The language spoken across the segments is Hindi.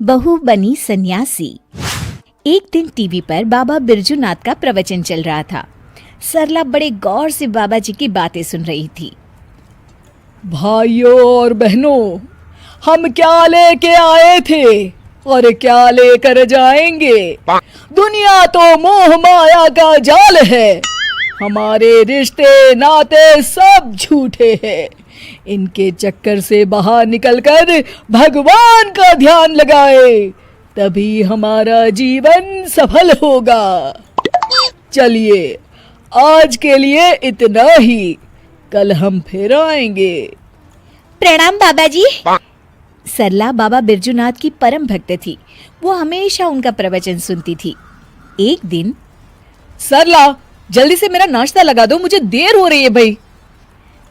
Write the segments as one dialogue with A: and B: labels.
A: बहू बनी सन्यासी। एक दिन टीवी पर बाबा बिरजूनाथ का प्रवचन चल रहा था। सरला बड़े गौर से बाबा जी की बातें सुन रही थी।
B: भाइयों और बहनों, हम क्या लेके आए थे और क्या लेकर जाएंगे। दुनिया तो मोह माया का जाल है। हमारे रिश्ते नाते सब झूठे हैं। इनके चक्कर से बाहर निकलकर भगवान का ध्यान लगाए, तभी हमारा जीवन सफल होगा। चलिए, आज के लिए इतना ही, कल हम फिर आएंगे।
A: प्रणाम बाबा जी। सरला बाबा बिरजूनाथ की परम भक्त थी। वो हमेशा उनका प्रवचन सुनती थी। एक दिन,
B: सरला, जल्दी से मेरा नाश्ता लगा दो, मुझे देर हो रही है भाई।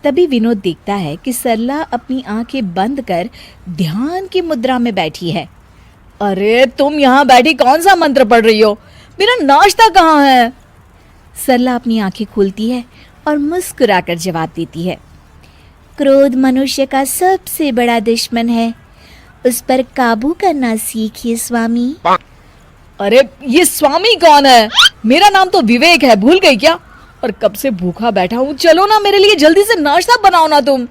A: तभी विनोद देखता है कि सरला अपनी आंखें बंद कर ध्यान की मुद्रा में बैठी है।
B: अरे तुम यहाँ बैठी कौन सा मंत्र पढ़ रही हो? मेरा नाश्ता कहाँ है?
A: सरला अपनी आंखें खोलती है और मुस्कुराकर जवाब देती है, क्रोध मनुष्य का सबसे बड़ा दुश्मन है, उस पर काबू करना सीखिए स्वामी।
B: अरे ये स्वामी कौन है? मेरा नाम तो विवेक है, भूल गई क्या? और कब से भूखा बैठा हूँ, चलो ना मेरे लिए जल्दी से नाश्ता बनाओ ना तुम।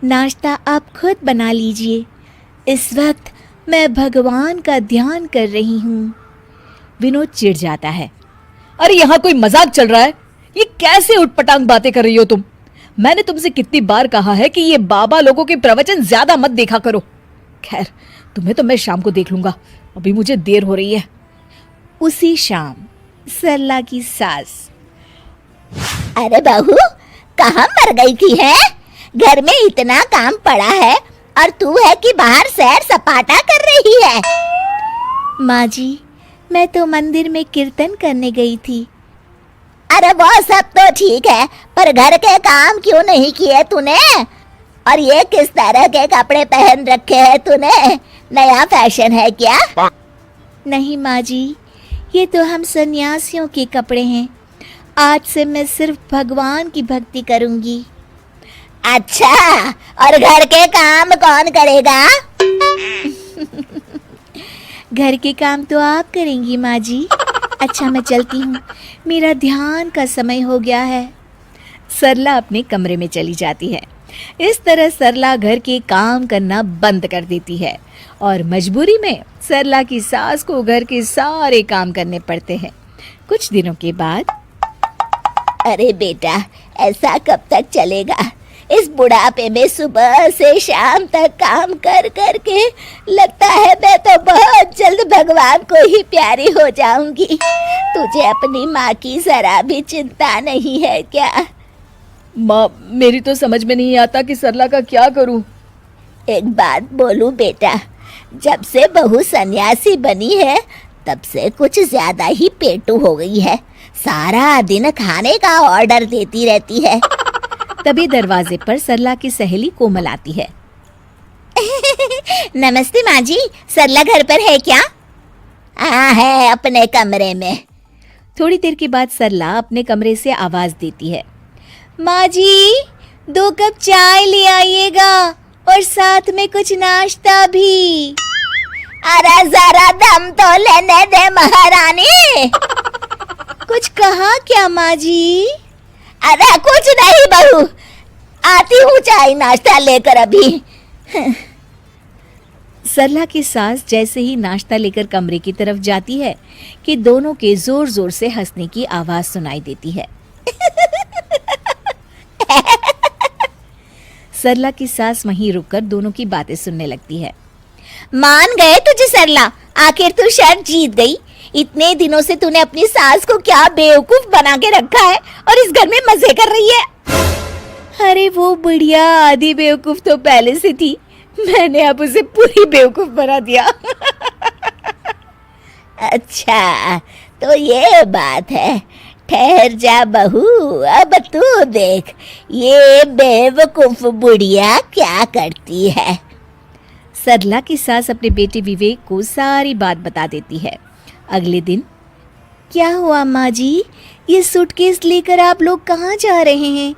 A: नाश्ता आप खुद बना लीजिए, इस वक्त मैं भगवान का ध्यान कर रही हूँ। विनोद चिढ़ जाता है।
B: अरे यहाँ कोई मजाक चल रहा है? ये कैसे उटपटांग बातें कर रही हो तुम? मैंने तुमसे कितनी बार कहा है कि ये बाबा लोगों के प्रवचन ज्यादा मत देखा करो। खैर, तुम्हें तो मैं शाम को देख लूंगा, अभी मुझे देर हो रही है।
A: उसी शाम सरला की सास,
C: अरे बहू, कहाँ मर गई थी है? घर में इतना काम पड़ा है और तू है कि बाहर सैर सपाटा कर रही है।
A: माँ जी, मैं तो मंदिर में कीर्तन करने गई थी।
C: अरे वो सब तो ठीक है, पर घर के काम क्यों नहीं किए तूने? और ये किस तरह के कपड़े पहन रखे हैं तूने? नया फैशन है क्या?
A: नहीं माँ जी, ये तो हम सन्यासियों के कपड़े हैं। आज से मैं सिर्फ भगवान की भक्ति करूंगी।
C: अच्छा, और घर के काम कौन करेगा?
A: घर के काम तो आप करेंगी माँ जी। अच्छा, मैं चलती हूँ, मेरा ध्यान का समय हो गया है। सरला अपने कमरे में चली जाती है। इस तरह सरला घर के काम करना बंद कर देती है और मजबूरी में सरला की सास को घर के सारे काम करने पड़ते हैं। कुछ दिनों के बाद,
C: अरे बेटा, ऐसा कब तक चलेगा? इस बुढ़ापे में सुबह से शाम तक काम कर कर के लगता है मैं तो बहुत जल्द भगवान को ही प्यारी हो जाऊंगी। तुझे अपनी माँ की जरा भी चिंता नहीं है क्या?
B: माँ, मेरी तो समझ में नहीं आता कि सरला का क्या करूं।
C: एक बात बोलूं बेटा, जब से बहू सन्यासी बनी है तब से कुछ ज्यादा ही पेटू हो गई है। सारा दिन खाने का ऑर्डर देती रहती है।
A: तभी दरवाजे पर सरला की सहेली कोमल आती है।
C: नमस्ते माँ जी, सरला घर पर है क्या? हाँ है, अपने कमरे में।
A: थोड़ी देर के बाद सरला अपने कमरे से आवाज देती है, माँ जी, 2 कप चाय ले आइएगा और साथ में कुछ नाश्ता भी।
C: अरे जरा दम तो लेने दे महारानी।
A: कुछ कहा क्या माँ जी?
C: अरे कुछ नहीं बहू, आती हूँ चाय नाश्ता लेकर अभी।
A: सरला की सास जैसे ही नाश्ता लेकर कमरे की तरफ जाती है कि दोनों के जोर जोर से हंसने की आवाज सुनाई देती है। सरला की सास वहीं रुककर दोनों की बातें सुनने लगती है।
C: मान गए तुझे सरला, आखिर तू शर्त जीत गई। इतने दिनों से तूने अपनी सास को क्या बेवकूफ बना के रखा है और इस घर में मजे कर रही है।
A: अरे वो बुढ़िया आधी बेवकूफ तो पहले से थी, मैंने अब उसे पूरी बेवकूफ बना दिया।
C: अच्छा, तो ये बात है। ठहर जा बहू, अब तू देख ये बेवकूफ बुढ़िया क्या करती है।
A: सरला की सास अपने बेटे विवेक को सारी बात बता देती है। अगले दिन, क्या हुआ माँ जी, ये सूटकेस लेकर आप लोग कहाँ जा रहे हैं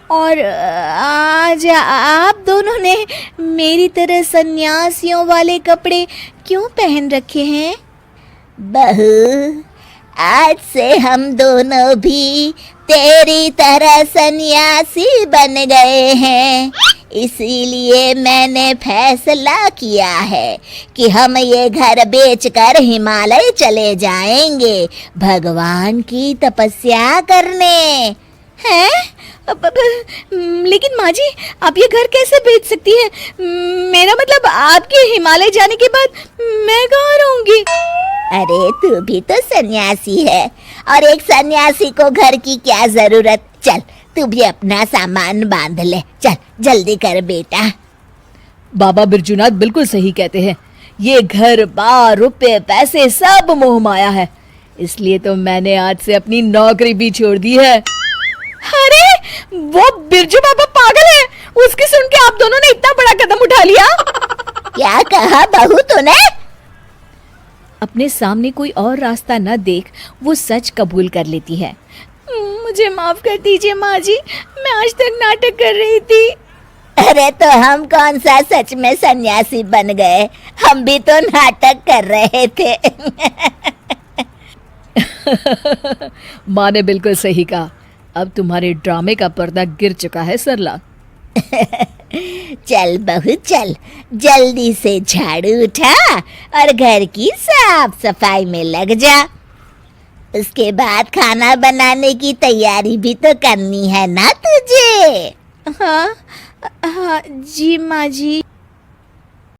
A: और आज आप दोनों ने मेरी तरह सन्यासियों वाले कपड़े क्यों पहन रखे हैं?
C: बहू, आज से हम दोनों भी तेरी तरह सन्यासी बन गए हैं। इसीलिए मैंने फैसला किया है कि हम ये घर बेचकर हिमालय चले जाएंगे भगवान की तपस्या करने।
A: हैं? लेकिन माँ जी, आप ये घर कैसे बेच सकती हैं? मेरा मतलब आपके हिमालय जाने के बाद मैं कहाँ रहूंगी?
C: अरे तू भी तो सन्यासी है, और एक सन्यासी को घर की क्या जरूरत। चल तू भी अपना सामान बांध ले, चल जल्दी कर बेटा।
B: बाबा बिरजूनाथ बिल्कुल सही कहते हैं। ये घर बार रुपए पैसे सब मोह माया है, इसलिए तो मैंने आज से अपनी नौकरी भी छोड़ दी है।
A: अरे वो बिरजू बाबा पागल है, उसकी सुन के आप दोनों ने इतना बड़ा कदम उठा लिया।
C: क्या कहा बहू तूने?
A: अपने सामने कोई और रास्ता न देख वो सच कबूल कर लेती है। मुझे माफ कर दीजिए माँ जी, मैं आज तक नाटक कर रही थी।
C: अरे तो हम कौन सा सच में सन्यासी बन गए, हम भी तो नाटक कर रहे थे।
B: माँ ने बिल्कुल सही कहा। अब तुम्हारे ड्रामे का पर्दा गिर चुका है सरला।
C: चल बहू चल, जल्दी से झाड़ू उठा और घर की साफ सफाई में लग जा। उसके बाद खाना बनाने की तैयारी भी तो करनी है ना तुझे।
A: हाँ हाँ जी माँ जी।